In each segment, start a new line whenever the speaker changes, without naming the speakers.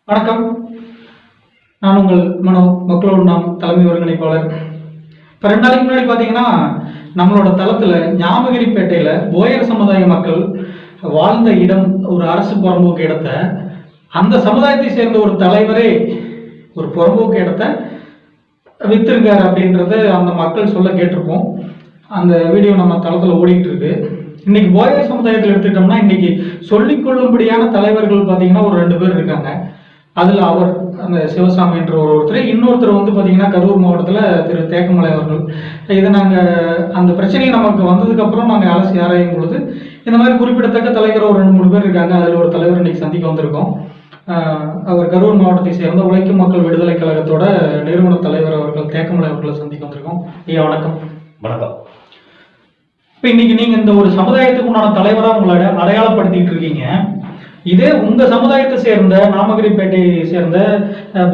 வணக்கம். நான் உங்கள் மனோ, மக்களோடு நாம் தலைமை ஒருங்கிணைப்பாளர். இப்போ 2 நாளைக்கு முன்னாடி பார்த்தீங்கன்னா நம்மளோட தளத்தில் ஞாபகிரிப்பேட்டையில் போயர் சமுதாய மக்கள் வாழ்ந்த இடம், ஒரு அரசு புறம்போக்கு இடத்தை, அந்த சமுதாயத்தை சேர்ந்த ஒரு தலைவரே ஒரு புறம்போக்கு இடத்தை வித்திருக்காரு அப்படின்றத அந்த மக்கள் சொல்ல கேட்டிருப்போம். அந்த வீடியோ நம்ம தளத்தில் ஓடிட்டு இருக்கு. இன்னைக்கு போயர் சமுதாயத்தில் எடுத்துக்கிட்டோம்னா இன்னைக்கு சொல்லிக்கொள்ளும்படியான தலைவர்கள் பார்த்தீங்கன்னா ஒரு 2 பேர் இருக்காங்க. அதில் அவர் அந்த சிவசாமி என்ற ஒருத்தர், இன்னொருத்தர் வந்து பார்த்தீங்கன்னா கரூர் மாவட்டத்தில் திரு தேக்கமலை அவர்கள். இதை நாங்கள் அந்த பிரச்சனையை நமக்கு வந்ததுக்கப்புறம் நாங்கள் அலசி ஆராயும் பொழுது இந்த மாதிரி குறிப்பிடத்தக்க தலைவர் ஒரு 2-3 பேர் இருக்காங்க. அதில் ஒரு தலைவர் இன்னைக்கு சந்திக்க வந்திருக்கோம். அவர் கரூர் மாவட்டத்தை சேர்ந்த உழைக்கும் மக்கள் விடுதலை கழகத்தோட நிறுவன தலைவர் அவர்கள் தேக்கமலை அவர்களை சந்திக்க வந்திருக்கோம். ஐயா வணக்கம்.
வணக்கம்.
இப்போ இன்னைக்கு நீங்கள் இந்த ஒரு சமுதாயத்துக்கு உண்டான தலைவராக உங்களை அடையாளப்படுத்திட்டு இருக்கீங்க. இதே உங்க சமுதாயத்தை சேர்ந்த நாமகிரிப்பேட்டையை சேர்ந்த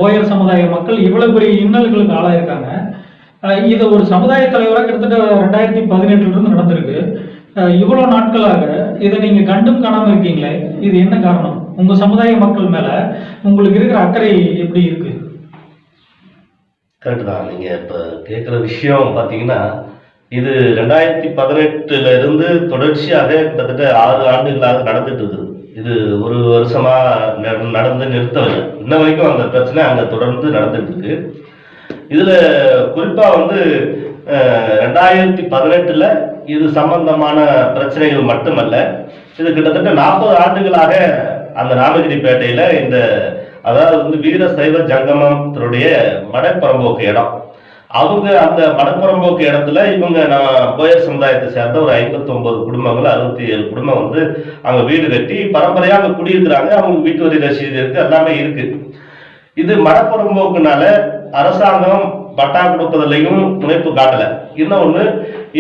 போயர் சமுதாய மக்கள் இவ்வளவு பெரிய இன்னல்களுக்கு ஆளாயிருக்காங்க. இது ஒரு சமுதாய தலைவராக கிட்டத்தட்ட 2018 இருந்து நடந்திருக்கு. இவ்வளவு நாட்களாக இதை நீங்க கண்டும் காணாம இருக்கீங்களே, இது என்ன காரணம்? உங்க சமுதாய மக்கள் மேல உங்களுக்கு இருக்கிற அக்கறை எப்படி இருக்கு?
கரெக்ட் தான். நீங்க இப்ப கேட்குற விஷயம் பார்த்தீங்கன்னா, இது 2018 இருந்து தொடர்ச்சியாக கிட்டத்தட்ட 6 ஆண்டுகளாக நடந்துட்டு இருக்குது. இது ஒரு வருஷமா நடந்து நிறுத்தவில்லை. இன்ன வரைக்கும் அந்த பிரச்சனை அங்க தொடர்ந்து நடந்துட்டு இருக்கு. இதுல குறிப்பா வந்து 2018 இது சம்பந்தமான பிரச்சனைகள் மட்டுமல்ல, இது கிட்டத்தட்ட 40 ஆண்டுகளாக அந்த நாமகிரிப்பேட்டையில இந்த அதாவது வந்து வீர சைவ ஜங்கமத்தினுடைய மடப்புறம்போக்கு இடம். அவங்க அந்த மடப்புறம்போக்கு இடத்துல இவங்க போயர் சமுதாயத்தை சேர்ந்த ஒரு 59 குடும்பங்கள், 67 குடும்பம் வந்து அங்க வீடு கட்டி பரம்பரையா அங்க குடியிருக்கிறாங்க. அவங்க வீட்டு வரி ரசீது இருக்கு, எல்லாமே இருக்கு. இது மடப்புறம்போக்குனால அரசாங்கம் பட்டா கொடுப்பதிலையும் முனைப்பு காட்டல. இன்னொன்னு,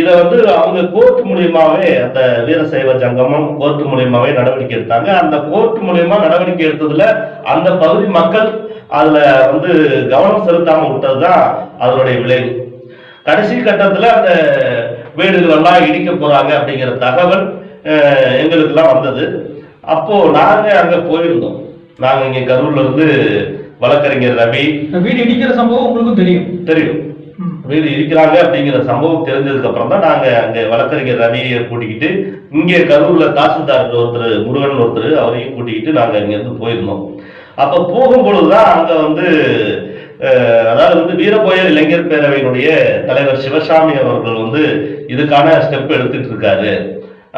இதை வந்து அவங்க கோர்ட் மூலியமாவே அந்த வீரசைவ ஜங்கமம் கோர்ட் மூலியமாவே நடவடிக்கை எடுத்தாங்க. அந்த கோர்ட் மூலியமா நடவடிக்கை எடுத்ததுல அந்த பகுதி மக்கள் அதுல வந்து கவனம் செலுத்தாம விட்டதுதான் அதனுடைய விளைவு. கடைசி கட்டத்துல அந்த வீடுகள் எல்லாம் இடிக்க போறாங்க அப்படிங்கிற தகவல் எங்களுக்கு எல்லாம் வந்தது. அப்போ நாங்க அங்க போயிருந்தோம். நாங்க இங்க கரூர்ல இருந்து வழக்கறிஞர் ரவி.
வீடு இடிக்கிற சம்பவம் உங்களுக்கும் தெரியும்.
வீடு இருக்கிறாங்க அப்படிங்கிற சம்பவம் தெரிஞ்சதுக்கு அப்புறம் தான் நாங்க அங்க வழக்கறிஞர் ரவியை கூட்டிக்கிட்டு, இங்கே கரூர்ல தாசில்தார் ஒருத்தர் முருகன் ஒருத்தர், அவரையும் கூட்டிக்கிட்டு நாங்க இங்க இருந்து போயிருந்தோம். அப்ப போகும் பொழுதுதான் அங்க வந்து அதாவது வந்து வீரபோயர் இளைஞர் பேரவையினுடைய தலைவர் சிவசாமி அவர்கள் வந்து இதுக்கான ஸ்டெப் எடுத்துட்டு இருக்காரு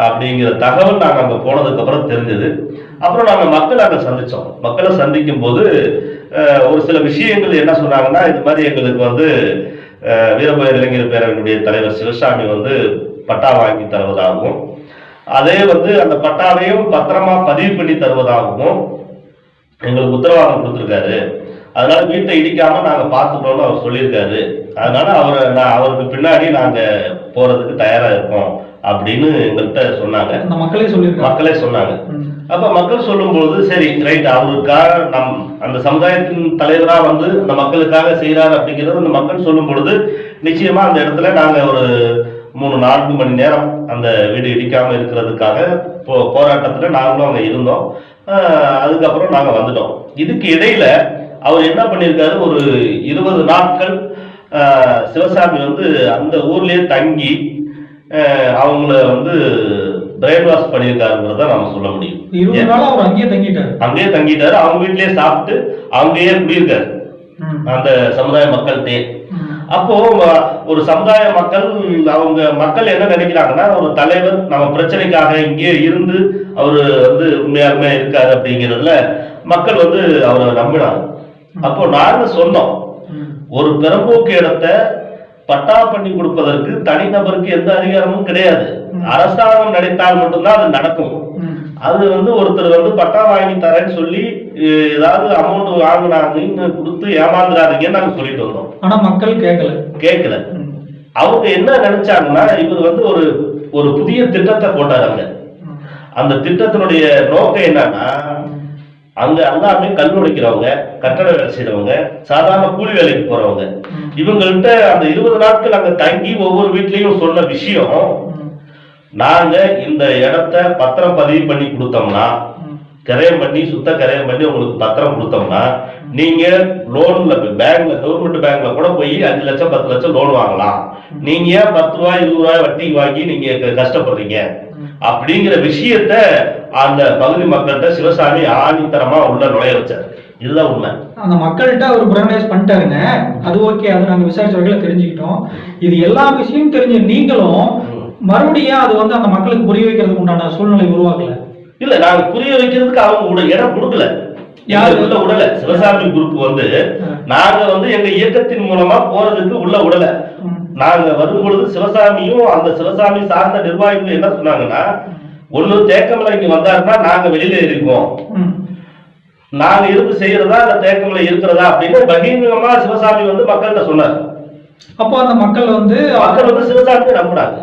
அப்படிங்கிற தகவல் நாங்க அங்க போனதுக்கு அப்புறம் தெரிஞ்சது. அப்புறம் நாங்க மக்களை அங்க சந்திச்சோம். மக்களை சந்திக்கும் போது ஒரு சில விஷயங்கள் என்ன சொன்னாங்கன்னா, இது மாதிரி எங்களுக்கு வந்து வீரபோயர் இளைஞர் பேரவையினுடைய தலைவர் சிவசாமி வந்து பட்டா வாங்கி தருவதாகவும், அதே வந்து அந்த பட்டாவையும் பத்திரமா பதிவு பண்ணி தருவதாகவும் எங்களுக்கு உத்தரவாதம் கொடுத்துருக்காரு. அதனால வீட்டை இடிக்காம நாங்க பார்த்துட்டோம்னு அவர் சொல்லியிருக்காரு. அதனால அவருக்கு பின்னாடி நாங்க போறதுக்கு தயாரா இருக்கோம் அப்படின்னு எங்கள்கிட்ட சொன்னாங்க. மக்களே சொன்னாங்க. அப்ப மக்கள் சொல்லும்போது சரி ரைட், அவருக்காக அந்த சமுதாயத்தின் தலைவரா வந்து அந்த மக்களுக்காக செய்யறாரு அப்படிங்கிறது அந்த மக்கள் சொல்லும் பொழுது நிச்சயமா அந்த இடத்துல நாங்க ஒரு 3-4 மணி நேரம் அந்த வீடு இடிக்காம இருக்கிறதுக்காக போராட்டத்துல நாங்களும் அங்க இருந்தோம். அதுக்கப்புறம் நாங்க வந்துட்டோம். இதுக்கு இடையில அவர் என்ன பண்ணியிருக்காரு, ஒரு 20 நாட்கள் சிவசாமி வந்து அந்த ஊர்லயே தங்கி அவங்கள வந்து பிரெயின் வாஷ் பண்ணியிருக்காருங்கிறத நம்ம சொல்ல முடியும்.
20 நாள் அவர் அங்கேயே
தங்கிட்டாரு. அவங்க வீட்லயே சாப்பிட்டு அங்கேயே குடியிருக்காரு அந்த சமுதாய மக்கள்கிட்டே. அப்போ ஒரு சமுதாய மக்கள், அவங்க மக்கள் என்ன நினைக்கிறாங்கன்னா, ஒரு தலைவர் நம்ம பிரச்சனைக்காக இங்கே இருந்து அவரு வந்து உண்மையாலுமே இருக்காரு அப்படிங்கிறதுல மக்கள் வந்து அவரை நம்பினாங்க. அப்போ நாங்க சொன்னோம், ஒரு பெரும்போக்கு இடத்தை பட்டா பண்ணி கொடுப்பதற்கு தனிநபருக்கு எந்த அதிகாரமும் கிடையாது. அரசாங்கம் நினைத்தால் மட்டும்தான் அது நடக்கும். அது வந்து ஒருத்தர் வந்து பட்டா வாங்கி தரேன்னு சொல்லி ஏதாவது அமௌண்ட் வாங்கினாங்கன்னு கொடுத்து ஏமாந்துறாருங்கன்னு நாங்க சொல்லிட்டு வந்தோம்.
ஆனா மக்கள் கேட்கல.
அவங்க என்ன நினைச்சாங்கன்னா, இவர் வந்து ஒரு புதிய திட்டத்தை போட்டாங்க. அந்த திட்டத்தினுடைய நோக்கம் என்னன்னா, அங்க எல்லாமே கல் உடைக்கிறவங்க, கட்டட வேலை செய்யறவங்க, சாதாரண கூலி வேலைக்கு போறவங்க, இவங்கள்ட்ட அந்த 20 நாட்கள் அங்க தங்கி ஒவ்வொரு வீட்லயும் சொன்ன விஷயம், நாங்க இந்த இடத்த பத்திரம் பதிவு பண்ணி கொடுத்தோம்னா கரையம் பண்ணி சுத்த கரையம் பண்ணி உங்களுக்கு பத்திரம் கொடுத்தோம்னா நீங்க லோன்ல பேங்க்ல கவர்மெண்ட் பேங்க்ல கூட போய் 5 லட்சம் 10 லட்சம் லோன் வாங்கலாம். நீங்க ஏன் 10 ரூபாய் 20 ரூபாய் வட்டிக்கு வாங்கி நீங்க கஷ்டப்படுறீங்க அப்படிங்கிற விஷயத்த அந்த பகுதி மக்கள்கிட்ட சிவசாமி ஆணித்தரமா உள்ள நுழைய வச்சார். இதுதான் உண்மை. அந்த
மக்கள்கிட்ட அவர் பிரமனைஸ் பண்ணிட்டாருங்க. அது ஓகே, அது நாங்க விசாரிச்ச வகையில தெரிஞ்சுக்கிட்டோம். இது எல்லா விஷயமும் தெரிஞ்ச நீங்களும் மறுபடியும் அது அந்த மக்களுக்கு புரிய வைக்கிறதுக்கு உண்டான சூழ்நிலை உருவாக்கல.
இல்ல, நாங்க புரிய வைக்கிறதுக்கு அவங்க இடம் கொடுக்கல, யாரு உள்ள விடல. சிவசாமி குரூப் நாங்க எங்க இயக்கத்தின் மூலமா போறதுக்கு உள்ள விடல. நாங்க வரும்பொழுது சிவசாமியும் அந்த சிவசாமி சார்ந்த நிர்வாகிகள் என்ன சொன்னாங்கன்னா, ஒண்ணு தேக்கமலை இங்க வந்தாருன்னா நாங்க வெளியில இருக்கோம், நாங்க இருந்து செய்யறதா அந்த தேக்கமலை இருக்கிறதா அப்படின்னு பகிரங்கமா சிவசாமி மக்கள்கிட்ட சொன்னார்.
அப்போ அந்த மக்கள்
மக்கள் சிவசாமியை நம்பினாங்க.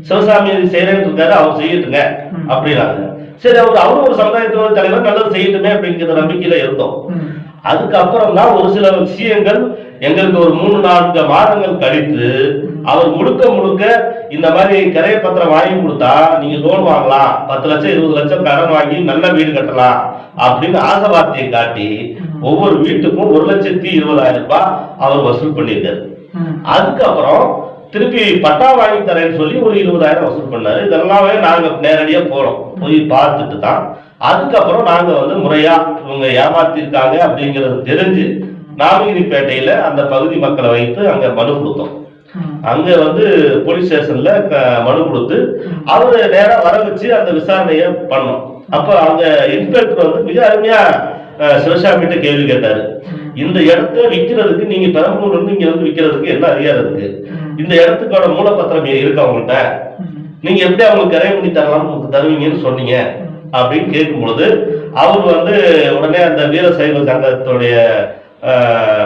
சிவசாமி செய்யறேன்னு இருக்காரு, அவர் செய்யட்டுங்க அப்படின்னாங்க. சரி, அவரும் ஒரு சமுதாயத்தோட தலைவர், நல்லது செய்யட்டுமே அப்படிங்கிற நம்பிக்கையில இருந்தோம். அதுக்கப்புறம் தான் ஒரு சில விஷயங்கள் எங்களுக்கு ஒரு 3-4 மாதங்கள் கழித்து அவர் முழுக்க இந்த மாதிரி கரைய பத்திரம் வாங்கி கொடுத்தா நீங்க லோன் வாங்கலாம், 10 லட்சம் 20 லட்சம் கடன் வாங்கி நல்ல வீடு கட்டலாம் அப்படின்னு ஆசை வார்த்தையை காட்டி ஒவ்வொரு வீட்டுக்கும் 1,20,000 ரூபாய் அவர் வசூல் பண்ணியிருக்காரு. அதுக்கப்புறம் திருப்பி பட்டா வாங்கி தரேன்னு சொல்லி ஒரு 20,000 வசூல் பண்ணாரு. இதெல்லாமே நாங்க நேரடியா போய் பார்த்துட்டு தான் அதுக்கப்புறம் நாங்க முறையா இவங்க ஏமாத்திருக்காங்க அப்படிங்கறது தெரிஞ்சு நாமகிரிப்பேட்டையில அந்த பகுதி மக்களை வைத்து அங்க மனு கொடுத்தோம். அங்க போலீஸ் ஸ்டேஷன்ல மனு கொடுத்து அவரு நேரம் வர வச்சு அந்த விசாரணைய பண்ணோம். அப்ப அங்க இன்ஸ்பெக்டர் மிக அருமையா சிவசாமிகிட்ட கேள்வி கேட்டாரு. இந்த இடத்த விற்கிறதுக்கு நீங்க பெரம்பலூர்ல இருந்து இங்க விற்கிறதுக்கு என்ன அதிகாரம் இருக்கு? இந்த இடத்துக்கோட மூலப்பத்திரம் இருக்கு அவங்கள்ட்ட, நீங்க எப்படி அவங்களுக்கு கரை பண்ணி தரலாம்னு தருவீங்கன்னு சொன்னீங்க அப்படின்னு கேட்கும் பொழுது அவர் உடனே அந்த வீர சைவ சங்கத்துடைய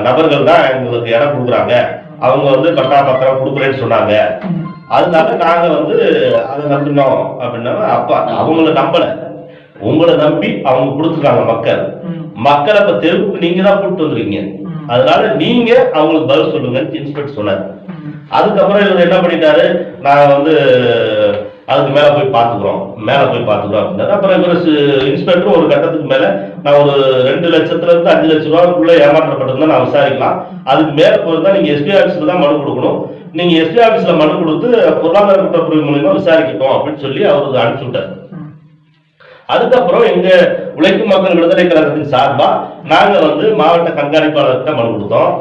நபர்கள் தான் எங்களுக்கு இடம் கொடுக்குறாங்க, அவங்க பட்டா பத்திரம் கொடுக்குறேன்னு சொன்னாங்க, அதனால நாங்க அதை நம்பினோம் அப்படின்னா. அப்ப அவங்கள நம்பல, உங்களை நம்பி அவங்க கொடுத்துருக்காங்க மக்களை இப்ப தெருவுக்கு நீங்க தான் கூப்பிட்டு வந்துருக்கீங்க, அதனால நீங்க அவங்களுக்கு பதில் சொல்லுங்கன்னு இன்ஸ்பெக்டர் சொன்னார். அதுக்கப்புறம் இவர் என்ன பண்ணிட்டாரு, நாங்க அதுக்கு மேல போய் பாத்துக்கிறோம் அப்படின்னாரு. அப்புறம் இவர் இன்ஸ்பெக்டர் ஒரு கட்டத்துக்கு மேல நான் ஒரு 2 லட்சத்துல இருந்து 5 லட்சம் ரூபாய்க்குள்ள ஏமாற்றப்பட்டிருந்தா நான் விசாரிக்கலாம், அதுக்கு மேல போயிருந்தா நீங்க எஸ்பி ஆபீஸ்ல தான் மனு கொடுக்கணும், நீங்க எஸ்பி ஆபீஸ்ல மனு கொடுத்து பொருளாதார குற்றப்பிரிவு மூலமா விசாரிக்கட்டும் அப்படின்னு சொல்லி அவருக்கு அனுப்பிச்சு விட்டார். அதுக்கப்புறம் எங்க உழைக்கும் மக்கள் விடுதலை கழகத்தின் சார்பா நாங்க மாவட்ட கண்காணிப்பாளர்கிட்ட மனு கொடுத்தோம்,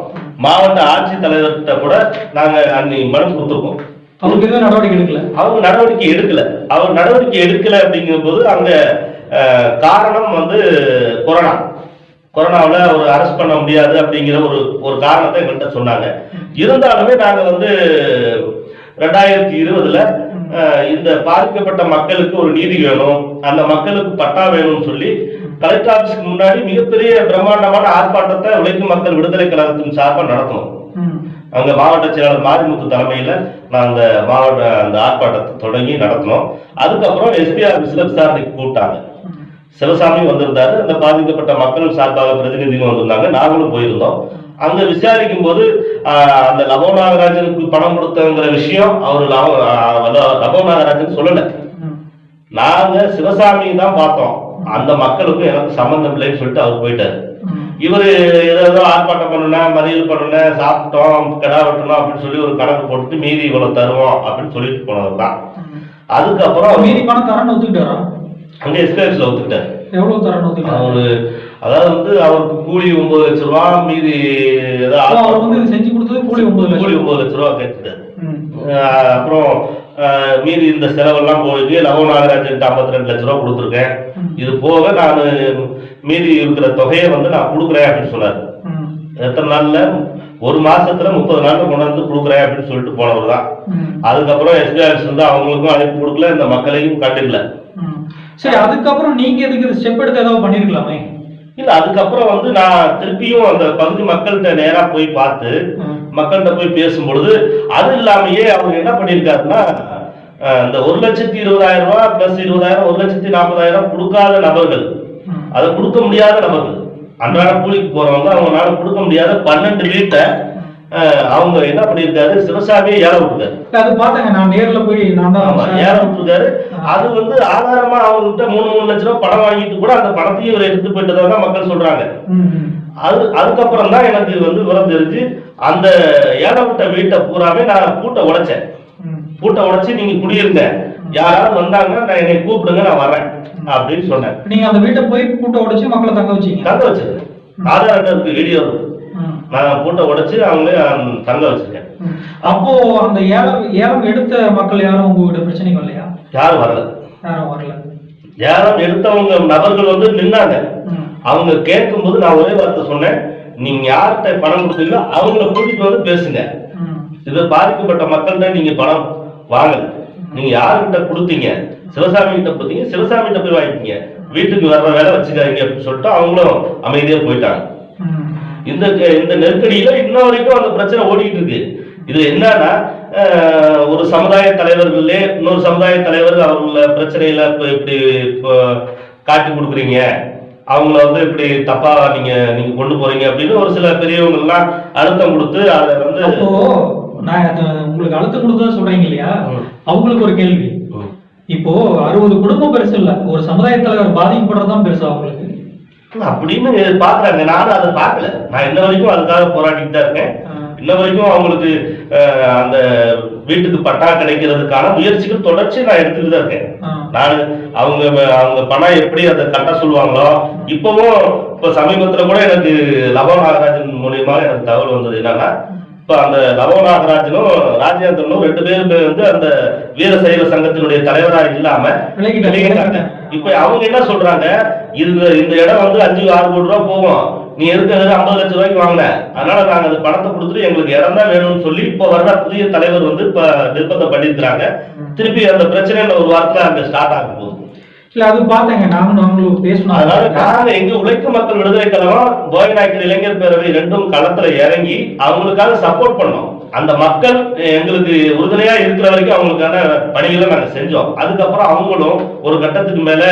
மாவட்ட ஆட்சித்தலைவர்கிட்ட கூட நாங்க அன்னைக்கு மனு கொடுத்துருக்கோம்.
அவங்க
நடவடிக்கை எடுக்கல. அவர் நடவடிக்கை எடுக்கல அப்படிங்கும் போது அங்க காரணம் கொரோனாவில் ஒரு அரெஸ்ட் பண்ண முடியாது அப்படிங்கிற ஒரு காரணத்தை எங்கள்கிட்ட சொன்னாங்க. இருந்தாலுமே நாங்க 2020 இந்த பாதிக்கப்பட்ட மக்களுக்கு ஒரு நீதி வேணும், அந்த மக்களுக்கு பட்டா வேணும்னு சொல்லி கலெக்டர் ஆபீஸ்க்கு முன்னாடி மிகப்பெரிய பிரம்மாண்டமான ஆர்ப்பாட்டத்தை உழைக்கும் மக்கள் விடுதலை கழகத்தின் சார்பாக நடத்தணும். அங்க மாவட்ட செயலாளர் மாரிமுத்து தலைமையில நான் அந்த ஆர்ப்பாட்டத்தை தொடங்கி நடத்தினோம். அதுக்கப்புறம் எஸ்பி ஆபீஸ்ல விசாரணைக்கு கூப்பிட்டாங்க. சிவசாமி வந்திருந்தாரு, அந்த பாதிக்கப்பட்ட மக்கள் சார்பாக பிரதிநிதிகள் வந்திருந்தாங்க, நாங்களும் போயிருந்தோம். அங்க விசாரிக்கும் போது அந்த லபோ நாகராஜனுக்கு பணம் கொடுத்தங்கிற விஷயம் அவர் லபோ நாகராஜன் சொல்லல, நாங்க சிவசாமி தான் பார்த்தோம், அந்த மக்களுக்கும் எனக்கு சம்பந்தம் இல்லைன்னு சொல்லிட்டு அவர் போயிட்டாரு. இவரு ஏதோ ஆர்ப்பாட்டம் பண்ணுன, மறியல் பண்ணுன, சாப்பிட்டோம், கிடா வெட்டணும் அப்படின்னு சொல்லி ஒரு கணக்கு போட்டுட்டு மீதி இவ்வளவு தருவோம் அப்படின்னு சொல்லிட்டு போனவர் தான். அதுக்கப்புறம்
மீதி பணம் தரணும் ஒத்துக்கிட்டாரா?
அங்க எஸ்பிஎஸ்ல ஒத்துக்கிட்டாரு.
எவ்வளவு தரணும் ஒத்துக்கிட்டாரு?
அவரு அதாவது அவருக்கு கூலி 9 லட்சம் ரூபாய், மீதி
செஞ்சு கொடுத்தது கூலி
9 லட்சம் ரூபாய் கேட்டுட்டாரு. அப்புறம் மீதி இந்த செலவெல்லாம் போயிட்டு லவோ நாகராஜன் 52 லட்சம் ரூபாய் கொடுத்துருக்கேன், இது போக நான் மீதி இருக்கிற தொகையை நான் கொடுக்குறேன் அப்படின்னு சொன்னாரு. எத்தனை நாள்ல? 1 மாசத்துல 30 நாள்ல கொண்டாந்து கொடுக்குறேன் அப்படின்னு சொல்லிட்டு போனவர் தான். அதுக்கப்புறம் எஸ்பி ஆபீஸ் அவங்களுக்கும் அனுப்பி கொடுக்கல, இந்த மக்களையும் கண்டுக்கல.
சரி, அதுக்கப்புறம் நீங்க எதுக்கு ஸ்டெப் எடுத்து ஏதாவது பண்ணிருக்கலாமே?
இல்ல, அதுக்கப்புறம் நான் திருப்பியும் அந்த பகுதி மக்கள்கிட்ட நேரா போய் பார்த்து மக்கள்கிட்ட போய் பேசும்பொழுது அது இல்லாமயே அவங்க என்ன பண்ணிருக்காருன்னா, இந்த 1,20,000 ரூபாய் பிளஸ் 20,000 1,40,000 கொடுக்காத நபர்கள், அதை கொடுக்க முடியாத நபர்கள், அன்றாட கூலிக்கு போறவங்க, அவங்களால கொடுக்க முடியாத 12 வீட்டை அவங்க என்ன பண்ணியிருக்காரு, சிவசாமியை ஏற விட்டுருக்காரு.
அது பார்த்தேங்க, நான் நேர்ல போய் நான் தான்
ஏற விட்டுருக்காரு. அது வந்து ஆதாரமா அவங்ககிட்ட 3 லட்சம் ரூபாய் பணம் வாங்கிட்டு கூட அந்த பணத்தையும் இவர் எடுத்து போயிட்டதா தான் மக்கள் சொல்றாங்க. அதுக்கப்புறம் தான் எனக்கு வந்து விவரம் தெரிஞ்சு அந்த ஏற விட்ட வீட்டை பூராமே நான் பூட்டை உடைச்சேன். பூட்டை உடைச்சு நீங்க குடியிருங்க, யாராவது வந்தாங்கன்னா நான் என்னை கூப்பிடுங்க, நான் வரேன் அப்படின்னு சொன்னேன்.
நீங்க அந்த வீட்டை போய் பூட்டை உடைச்சு மக்களை தங்க வச்சீங்க? தங்க
வச்சது ஆதார் இருக்கு, வீடியோ இருக்கு. நான் பூட்டை உடைச்சு அவங்களே தங்க வச்சிருக்கேன்.
அப்போ அந்த ஏலம் எடுத்த மக்கள் யாரும் உங்ககிட்ட பிரச்சனை வரலையா?
யாரும் வரல. ஏலம் எடுத்தவங்க நபர்கள் வந்து நின்னாங்க. அவங்க கேட்கும் போது நான் ஒரே வார்த்தை சொன்னேன், நீங்க யார்கிட்ட பணம் கொடுத்தீங்களோ அவங்கள கூட்டிட்டு வந்து பேசுங்க. இது பாதிக்கப்பட்ட மக்கள்கிட்ட நீங்க பணம் வாங்கல, நீங்க யாருக்கிட்ட கொடுத்தீங்க, சிவசாமி கிட்ட கொடுத்தீங்க, சிவசாமி கிட்ட போய் வாங்கிக்கீங்க, வீட்டுக்கு வர்ற வேலை வச்சுக்காதீங்க அப்படின்னு சொல்லிட்டு அவங்களும் அமைதியா போயிட்டாங்க. இந்த நெருக்கடியில இன்ன வரைக்கும் அந்த பிரச்சனை ஓடிட்டு இருக்கு. இது என்னன்னா, ஒரு சமுதாய தலைவர்களே இன்னொரு சமுதாய தலைவர் அவங்கள பிரச்சனையில இப்படி காட்டி கொடுக்குறீங்க, அவங்கள வந்து இப்படி தப்பா நீங்க கொண்டு போறீங்க அப்படின்னு ஒரு சில பெரியவங்க எல்லாம் அழுத்தம் கொடுத்து அதை வந்து உங்களுக்கு அழுத்தம் கொடுத்தா சொல்றீங்க இல்லையா? அவங்களுக்கு ஒரு கேள்வி, இப்போ 60 குடும்பம் பெருசு இல்ல, ஒரு சமுதாய தலைவர் பாதிக்கப்படுறதுதான் பெருசா அவங்களுக்கு அப்படின்னு பாக்குறாங்க. நானும் அதை பார்க்கல. நான் இன்ன வரைக்கும் அதுக்காக போராடிட்டு தான் இருக்கேன். இன்ன வரைக்கும் அவங்களுக்கு அந்த வீட்டுக்கு பட்டா கிடைக்கிறதுக்கான முயற்சிகள் தொடர்ச்சி நான் எடுத்துட்டு தான் இருக்கேன். நான் அவங்க பணம் எப்படி அதை கட்ட சொல்லுவாங்களோ, இப்ப சமீபத்துல கூட எனக்கு லவ நாகராஜன் மூலியமா எனக்கு தகவல் வந்தது. என்னன்னா, இப்ப அந்த லவ நாகராஜனும் ராஜேந்திரனும் 2 பேருமே வந்து அந்த வீரசைவ சங்கத்தினுடைய தலைவரா இல்லாம விலகிட்டாங்க. இப்ப அவங்க என்ன சொல்றாங்க, இந்த இடம் வந்து 5-6 கோடி ரூபாய் போகும், நீ இருக்கிறது 50 லட்சம் ரூபாய்க்கு வாங்கின, அதனால நாங்க அந்த பணத்தை கொடுத்துட்டு எங்களுக்கு இடம் தான் வேணும்னு சொல்லி இப்ப வர்ற புதிய தலைவர் வந்து இப்ப நிர்பந்தம் பண்ணிருக்கிறாங்க. திருப்பி அந்த பிரச்சனை ஒரு வாரத்துல அங்க ஸ்டார்ட் ஆக போகுது.
இல்ல அது பாத்தேங்க, நாங்களும் பேசணும். அதனால
நாங்க எங்க உழைக்கும் மக்கள் விடுதலை கழகம், போயநாயக்கர் இளைஞர் பேரவை 2ம் களத்துல இறங்கி அவங்களுக்காக சப்போர்ட் பண்ணோம். அந்த மக்கள் எங்களுக்கு உறுதுணையா இருக்கிற வரைக்கும் அவங்களுக்கான பணிகளை நாங்க செஞ்சோம். அதுக்கப்புறம் அவங்களும் ஒரு கட்டத்துக்கு மேல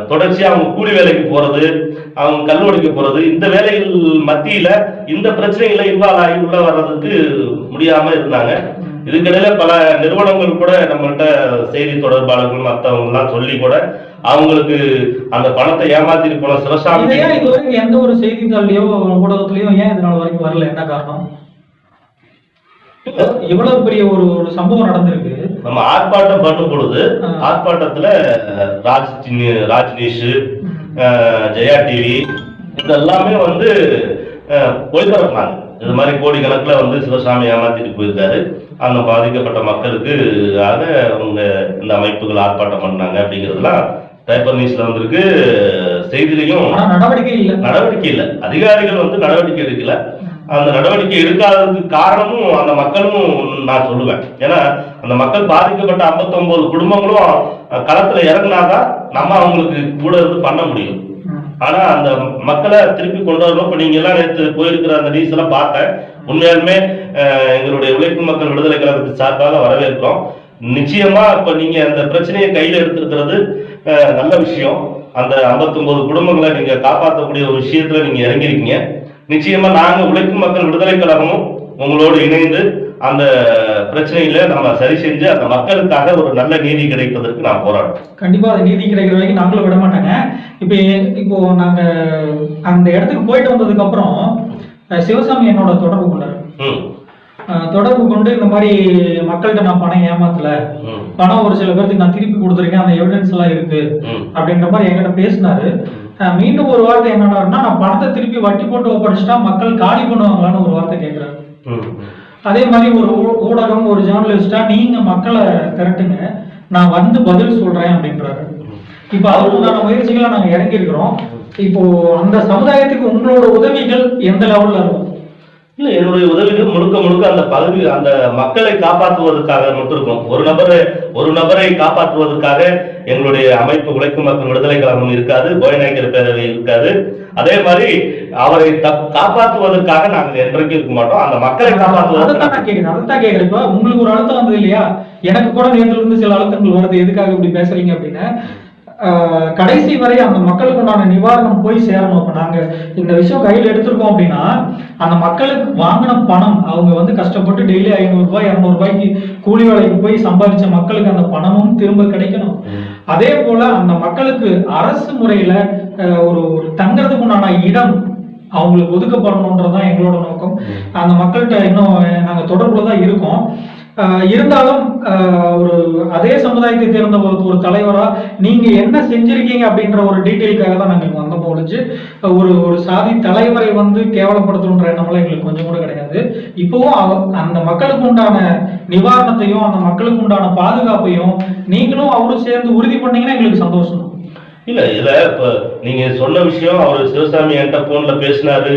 தொடர்ச்சியா அவங்க கூலி வேலைக்கு போறது, அவங்க கல்லூரிக்கு போறது, இந்த வேலைகள் மத்தியில இந்த பிரச்சனைகளை இன்வால்வ் ஆகி உள்ள வர்றதுக்கு முடியாம இருந்தாங்க. இதுக்கிடையில பல நிறுவனங்கள் கூட நம்மள்கிட்ட செய்தி தொடர்பாளர்கள் மற்றவங்க எல்லாம் சொல்லி கூட அவங்களுக்கு அந்த பணத்தை ஏமாத்திட்டு போன சிவசாமி
இதுவரைக்கும் எந்த ஒரு செய்தித்தாள்லயோ ஊடகத்திலயோ ஏன் இதனால வரைக்கும் வரல? என்ன காரணம்? இவ்வளவு பெரிய ஒரு சம்பவம் நடந்திருக்கு.
நம்ம ஆர்ப்பாட்டம் பண்ணும் பொழுது ஆர்ப்பாட்டத்துல ராஜ்நிஷ், ஜெயா டிவி இதெல்லாமே வந்து ஒளிபரப்புனாங்க. இது மாதிரி கோடிக்கணக்குல வந்து சிவசாமி ஏமாத்திட்டு போயிருக்காரு, அந்த பாதிக்கப்பட்ட மக்களுக்கு அவங்க இந்த அமைப்புகள் ஆர்ப்பாட்டம் பண்ணாங்க அப்படிங்கிறதுலாம் பேப்பர் நியூஸ்ல வந்திருக்கு. செய்திலையும் நடவடிக்கை இல்லை. அதிகாரிகள் வந்து நடவடிக்கை எடுக்கல. அந்த நடவடிக்கை எடுக்காததுக்கு காரணமும் அந்த மக்களும் நான் சொல்லுவேன். ஏன்னா அந்த மக்கள் பாதிக்கப்பட்ட 59 குடும்பங்களும் களத்துல இறங்கினாதான் நம்ம அவங்களுக்கு கூட இருந்து பண்ண முடியும். ஆனா அந்த மக்களை திருப்பி கொண்டு வரணும். இப்ப நீங்க எல்லாம் நேற்று போயிருக்கிற அந்த நியூஸ் எல்லாம் பார்த்தேன். உண்மையாலுமே எங்களுடைய உழைக்கும் மக்கள் விடுதலை கழகத்துக்கு சார்பாக வரவேற்கிறோம். நிச்சயமா இப்ப நீங்க அந்த பிரச்சனையை கையில எடுத்திருக்கிறது நல்ல விஷயம். அந்த 59 குடும்பங்களை நீங்க காப்பாற்றக்கூடிய ஒரு விஷயத்துல நீங்க இறங்கிருக்கீங்க. நிச்சயமா நாங்க உழைக்கும் மக்கள் விடுதலை கழகமும் உங்களோடு இணைந்து அந்த பிரச்சனையில நம்ம சரி செஞ்சு அந்த மக்களுக்காக ஒரு நல்ல நீதி கிடைப்பதற்கு நான் போராடுறோம்.
கண்டிப்பா அது நீதி கிடைக்கிற வரைக்கும் நாங்களும் விட மாட்டாங்க. இப்போ நாங்க அந்த இடத்துக்கு போயிட்டு வந்ததுக்கு அப்புறம் சிவசாமி என்னோட தொடர்பு கொண்டாரு. தொடர்பு கொண்டு இந்த மாதிரி மக்கள்கிட்ட நான் பணம் ஏமாத்தல, பணம் ஒரு சில பேருக்கு நான் திருப்பி கொடுத்துருக்கேன், அந்த எவிடன்ஸ் எல்லாம் இருக்கு அப்படின்ற மாதிரி என்கிட்ட பேசினாரு. மீண்டும் ஒரு வார்த்தை என்னன்னா, நான் பணத்தை திருப்பி வட்டி போட்டு ஒப்படைச்சிட்டா மக்கள் காலி பண்ணுவாங்களான்னு ஒரு வார்த்தை கேட்கிறாரு. அதே மாதிரி ஒரு ஊடகம், ஒரு ஜேர்னலிஸ்டா நீங்க மக்களை திரட்டுங்க, நான் வந்து பதில் சொல்றேன் அப்படின்றாரு. இப்ப அதுக்குண்டான முயற்சிகளை நாங்க இறங்கி இருக்கிறோம். இப்போ அந்த சமுதாயத்துக்கு உங்களோட உதவிகள் எந்த லெவல்ல இருக்கும்?
இல்ல, என்னுடைய உதவிகள் முழுக்க அந்த பகுதி அந்த மக்களை காப்பாற்றுவதற்காக மட்டும் இருக்கும். ஒரு நபரை காப்பாற்றுவதற்காக எங்களுடைய அமைப்பு உழைக்கும் மக்கள் விடுதலை கழகம் இருக்காது, போயநாயக்கர் பேரவை இருக்காது. அதே மாதிரி அவரை காப்பாற்றுவதற்காக நாங்கள் என்றைக்கும் இருக்க மாட்டோம். அந்த மக்களை காப்பாற்றுவதற்காக
கேட்கிறேன். இப்ப உங்களுக்கு ஒரு அழுத்தம் வந்தது இல்லையா? எனக்கு கூட நேரில் இருந்து சில அழுத்தங்கள் வருது, எதுக்காக இப்படி பேசுறீங்க அப்படின்னு. கடைசி வரை அந்த மக்களுக்கு உண்டான நிவாரணம் போய் சேரணும். இப்ப நாங்க இந்த விஷயம் கையில் எடுத்திருக்கோம் அப்படின்னா அந்த மக்களுக்கு வாங்கின பணம், அவங்க வந்து கஷ்டப்பட்டு டெய்லி 500 ரூபாய் 200 ரூபாய்க்கு கூலி வேலைக்கு போய் சம்பாதிச்ச மக்களுக்கு அந்த பணமும் திரும்ப கிடைக்கணும். அதே போல அந்த மக்களுக்கு அரசு முறையில ஒரு தங்குறதுக்கு உண்டான இடம் அவங்களுக்கு ஒதுக்கப்படணும்ன்றதுதான் எங்களோட நோக்கம். அந்த மக்கள்கிட்ட இன்னும் நாங்க தொடர்புல தான் இருக்கோம். இருந்தாலும் ஒரு அதே சமுதாயத்தை சேர்ந்த ஒரு தலைவரா நீங்க என்ன செஞ்சிருக்கீங்க அப்படின்ற ஒரு டீட்டெயிலுக்காக தான் நாங்க வந்த போலிச்சு. ஒரு சாதி தலைவரை வந்து கேவலப்படுத்தணுன்ற எண்ணமெல்லாம் எங்களுக்கு கொஞ்சம் கூட கிடையாது. இப்பவும் அந்த மக்களுக்கு உண்டான நிவாரணத்தையும் அந்த மக்களுக்கு உண்டான பாதுகாப்பையும் நீங்களும் அவரும் சேர்ந்து உறுதி பண்ணீங்கன்னா எங்களுக்கு சந்தோஷம்.
இல்ல இதுல இப்ப நீங்க சொன்ன விஷயம், அவரு சிவசாமி என்கிட்ட போன்ல பேசினாரு,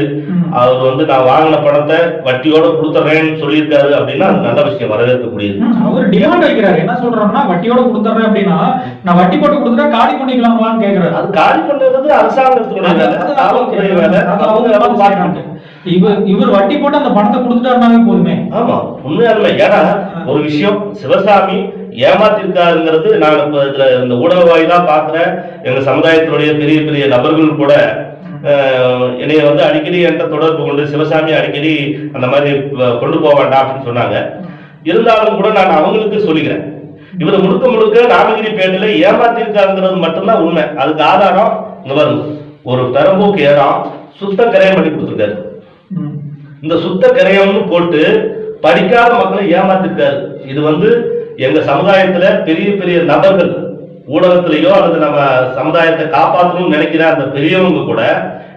அவர் வந்து நான் வாங்கின பணத்தை வட்டியோட கொடுத்துறேன்னு சொல்லியிருக்காரு அப்படின்னா அது நல்ல விஷயம், வரவேற்கக்கூடியது.
அவர் டிமாண்ட் வைக்கிறாரு, என்ன சொல்றாருன்னா வட்டியோட கொடுத்துறேன் அப்படின்னா நான் வட்டி போட்டு கொடுத்துட்டா காலி பண்ணிக்கலாமான்னு கேக்குறாரு.
அது காலி பண்றது அரசாங்கத்துடைய வேலை.
இவர் வட்டி போட்டு அந்த பணத்தை கொடுத்துட்டாருனாவே போதுமே.
ஆமா, உண்மையாலுமே. ஏன்னா ஒரு விஷயம், சிவசாமி ஏமாத்திருக்காருங்கிறது நான் இப்ப இதுல இந்த ஊடக வாயிலா பாக்குறேன். எங்க சமுதாயத்தினுடைய பெரிய பெரிய நபர்கள் கூட என்னைய வந்து அடிக்கடி என்கிட்ட தொடர்பு கொண்டு சிவசாமி அடிக்கடி அந்த மாதிரி கொண்டு போக வேண்டாம் அப்படின்னு சொன்னாங்க. இருந்தாலும் கூட நான் அவங்களுக்கு சொல்லிக்கிறேன், இவர் முழுக்க முழுக்க நாமகிரி பேட்டில ஏமாத்திருக்காருங்கிறது மட்டும்தான் உண்மை. அதுக்கு ஆதாரம் இங்க வருது, ஒரு பெரம்போக்கு இடம் சுத்த கரையம் பண்ணி கொடுத்துருக்காரு. இந்த சுத்த கரையம்னு போட்டு படிக்காத மக்களை ஏமாத்திருக்காரு. இது வந்து எங்க சமுதாயத்துல பெரிய பெரிய நபர்கள் ஊடகத்திலேயோ அல்லது நம்ம சமுதாயத்தை காப்பாற்றணும்னு நினைக்கிற அந்த பெரியவங்க கூட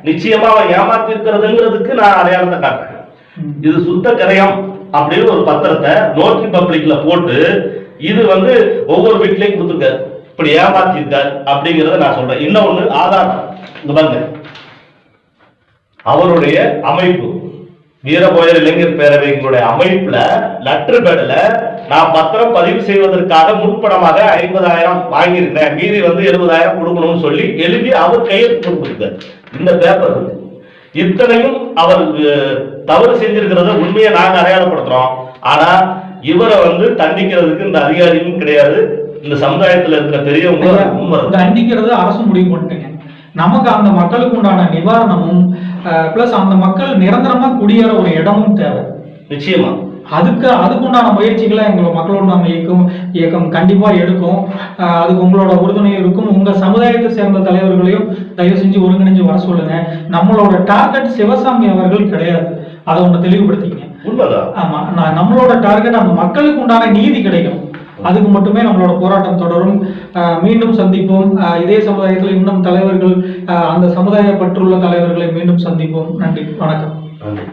நிச்சயமா அவன் ஏமாத்தி இருக்கிறதுங்கிறதுக்கு நான் அடையாளத்தை காட்டுறேன். இது சுத்த கரையம் அப்படின்னு ஒரு பத்திரத்தை நோட்டரி பப்ளிக்ல போட்டு இது வந்து ஒவ்வொரு வீட்லயும் கொடுத்துருக்காரு, இப்படி ஏமாத்தி இருக்காரு அப்படிங்கிறத நான் சொல்றேன். இன்னொன்னு ஆதாரம் இங்க பாருங்க, அவருடைய அமைப்பு வீரபோயர் இளைஞர் பேரவைகளுடைய அமைப்புல லெட்டர் பேட்ல நான் பத்திரம் பதிவு செய்வதற்காக முன்பணமாக 50,000 வாங்கியிருந்தேன், மீதி வந்து 70,000 கொடுக்கணும்னு சொல்லி எழுதி அவர் கையெழுத்து கொடுத்திருக்காரு. இந்த பேப்பர் இருக்கு. இத்தனையும் அவர் தவறு செஞ்சிருக்கிறத உண்மையை நாங்க அடையாளப்படுத்துறோம். ஆனா இவரை வந்து தண்டிக்கிறதுக்கு இந்த அதிகாரியும் கிடையாது, இந்த சமுதாயத்துல இருக்கிற பெரியவங்க
தண்டிக்கிறது அரசு முடிவு பண்ணிட்டீங்க. நமக்கு அந்த மக்களுக்கு உண்டான நிவாரணமும் பிளஸ் அந்த மக்கள் நிரந்தரமா குடியேற ஒரு இடமும் தேவை.
நிச்சயமா
அதுக்குண்டான முயற்சிகளை எங்களோட மக்களோட இயக்கம் கண்டிப்பா எடுக்கும். அதுக்கு உங்களோட உறுதுணையும் இருக்கும். உங்க சமுதாயத்தை சேர்ந்த தலைவர்களையும் தயவு செஞ்சு ஒருங்கிணைஞ்சு வர சொல்லுங்க. நம்மளோட டார்கெட் சிவசாமி அவர்கள் கிடையாது, அதை ஒண்ணு தெளிவுபடுத்திங்க. ஆமா, நம்மளோட டார்கெட் அந்த மக்களுக்கு உண்டான நீதி கிடைக்கும். அதுக்கு மட்டுமே நம்மளோட போராட்டம் தொடரும். மீண்டும் சந்திப்போம். இதே சமுதாயத்தில் இன்னும் தலைவர்கள், அந்த சமுதாய பற்றுள்ள தலைவர்களை மீண்டும் சந்திப்போம். நன்றி, வணக்கம்.
நன்றி.